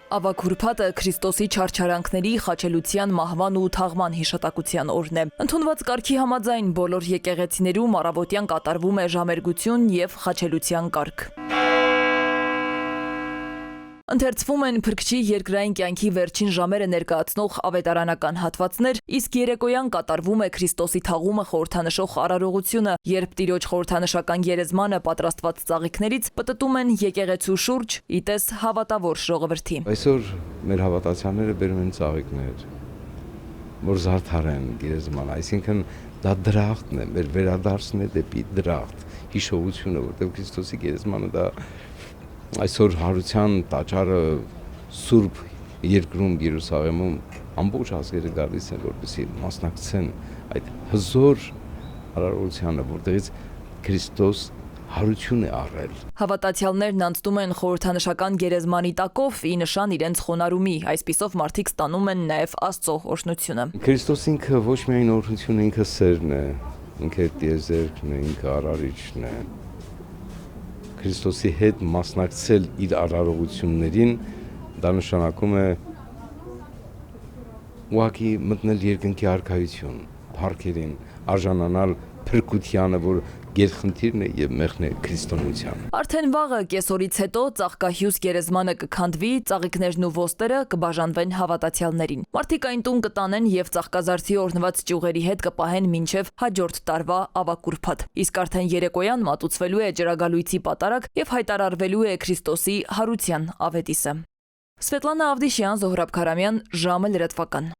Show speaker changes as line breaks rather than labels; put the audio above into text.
Ավագ Քրիստոսի չարչարանքների, խաչելության, մահվան ու թաղման հիշատակության օրն է։ Ընդունված կարգի համաձայն բոլոր եկեղեցիներում առավոտյան կատարվում է ժամերգություն և խաչելության կարգ։ Ընթերցվում են Փրկչի երկրային կյանքի վերջին ժամերը ներկայացնող ավետարանական հատվածներ, իսկ երեկոյան կատարվում է Քրիստոսի թաղումը խորհրդանշող արարողությունը, երբ Տիրոջ խորհրդանշական գերեզմանը պատրաստված ծաղիկներից պտտում են եկեղեցու շուրջ, ի տես հավատավոր ժողովրդի։
Այսօր մեր հավատացյալները բերում են ծաղիկներ, որ զարդարեն գերեզմանը, այսինքն դա դրախտն է, մեր վերադարձն է դեպի դրախտ, հիշողությունը, որտեղ Քրիստոսի գերեզմանը դա այսօր հարության տաճարը Սուրբ երկրում Երուսաղեմում ամբողջ ազգերը գալիս են, որպեսզի մասնակցեն այդ հզոր արարողությանը, որտեղից Քրիստոս հարություն է առել։
Հավատացյալներն անցնում են խորհրդանշական գերեզմանի տակով ի նշան իրենց խոնարհումի, այսպիսով մարդիկ ստանում են նաև Աստծո օրհնությունը։
Քրիստոս ինքը ոչ միայն օրհնությունը, ինքը սերն է, ինքը տիեզերքն է, ինքը արարիչն է։ Քրիստոսի հետ մասնակցել իր արարողություններին, դա նշանակում է ուղղակի մտնել երկնքի արքայություն, փառքերին, արժանանալ փրկությանը, որ գերխնդիրն է եւ մեղն է քրիստոնեության։
Արդեն վաղը կեսօրից հետո ծաղկահյուս գերեզմանը կքանդվի, ծաղիկներն ու ոսტերը կբաժանվեն հավատացյալներին։ Մարդիկ այն տուն կտանեն եւ ծաղկազարդի օրհնված ճյուղերի հետ կպահեն մինչեւ հաջորդ տարվա ավագ. Իսկ արդեն երեկոյան մատուցվելու է ջրագալույցի պատարագ եւ հայտարարվելու է Քրիստոսի հարության ավետիսը։ Սվետլանա Ավդիշյան, Զոհրաբ Քարամյան, ժամը լրատվական։